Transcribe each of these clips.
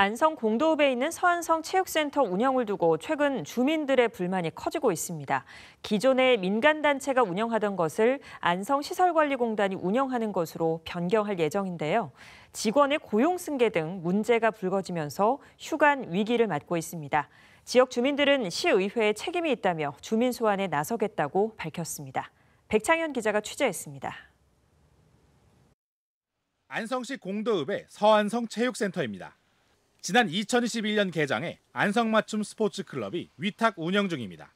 안성 공도읍에 있는 서안성 체육센터 운영을 두고 최근 주민들의 불만이 커지고 있습니다. 기존에 민간단체가 운영하던 것을 안성시설관리공단이 운영하는 것으로 변경할 예정인데요. 직원의 고용 승계 등 문제가 불거지면서 휴관 위기를 맞고 있습니다. 지역 주민들은 시의회에 책임이 있다며 주민 소환에 나서겠다고 밝혔습니다. 백창현 기자가 취재했습니다. 안성시 공도읍의 서안성 체육센터입니다. 지난 2021년 개장해 안성맞춤 스포츠클럽이 위탁 운영 중입니다.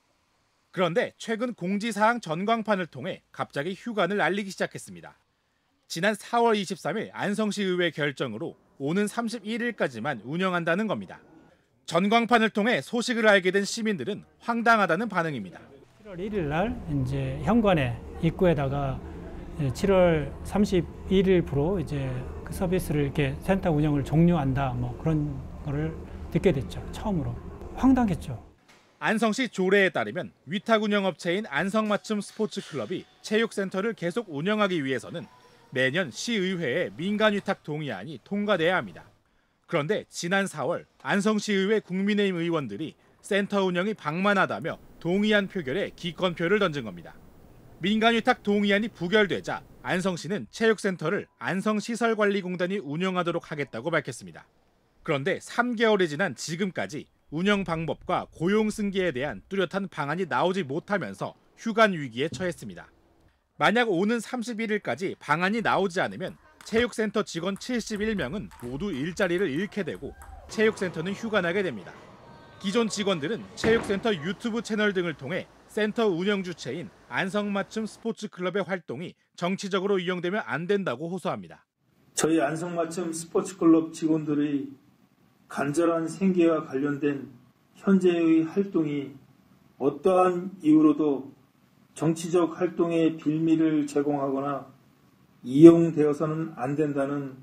그런데 최근 공지사항 전광판을 통해 갑자기 휴관을 알리기 시작했습니다. 지난 4월 23일 안성시의회 결정으로 오는 31일까지만 운영한다는 겁니다. 전광판을 통해 소식을 알게 된 시민들은 황당하다는 반응입니다. 7월 1일 날 이제 현관에 입구에다가 7월 31일부로 이제 그 서비스를 이렇게 센터 운영을 종료한다 뭐 그런 거를 듣게 됐죠. 처음으로 황당했죠. 안성시 조례에 따르면 위탁 운영업체인 안성맞춤 스포츠클럽이 체육센터를 계속 운영하기 위해서는 매년 시의회에 민간위탁 동의안이 통과돼야 합니다. 그런데 지난 4월 안성시의회 국민의힘 의원들이 센터 운영이 방만하다며 동의안 표결에 기권표를 던진 겁니다. 민간위탁 동의안이 부결되자 안성시는 체육센터를 안성시설관리공단이 운영하도록 하겠다고 밝혔습니다. 그런데 3개월이 지난 지금까지 운영 방법과 고용 승계에 대한 뚜렷한 방안이 나오지 못하면서 휴관 위기에 처했습니다. 만약 오는 31일까지 방안이 나오지 않으면 체육센터 직원 71명은 모두 일자리를 잃게 되고 체육센터는 휴관하게 됩니다. 기존 직원들은 체육센터 유튜브 채널 등을 통해 센터 운영 주체인 안성맞춤 스포츠클럽의 활동이 정치적으로 이용되면 안 된다고 호소합니다. 저희 안성맞춤 스포츠클럽 직원들의 간절한 생계와 관련된 현재의 활동이 어떠한 이유로도 정치적 활동의 빌미를 제공하거나 이용되어서는 안 된다는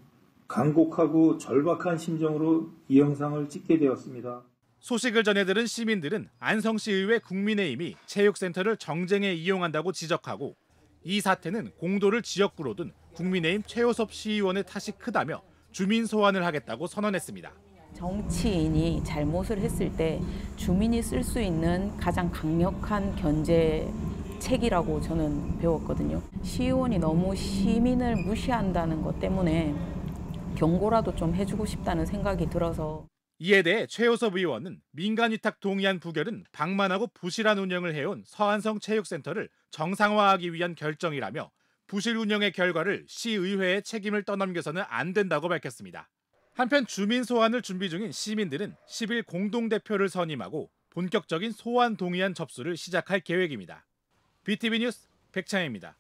간곡하고 절박한 심정으로 이 영상을 찍게 되었습니다. 소식을 전해 들은 시민들은 안성시의회 국민의힘이 체육센터를 정쟁에 이용한다고 지적하고 이 사태는 공도를 지역구로 둔 국민의힘 최호섭 시의원의 탓이 크다며 주민 소환을 하겠다고 선언했습니다. 정치인이 잘못을 했을 때 주민이 쓸 수 있는 가장 강력한 견제책이라고 저는 배웠거든요. 시의원이 너무 시민을 무시한다는 것 때문에 경고라도 좀 해주고 싶다는 생각이 들어서 이에 대해 최호섭 의원은 민간위탁 동의안 부결은 방만하고 부실한 운영을 해온 서안성 체육센터를 정상화하기 위한 결정이라며 부실 운영의 결과를 시의회에 책임을 떠넘겨서는 안 된다고 밝혔습니다. 한편 주민 소환을 준비 중인 시민들은 10일 공동대표를 선임하고 본격적인 소환 동의안 접수를 시작할 계획입니다. BTV 뉴스 백창희입니다.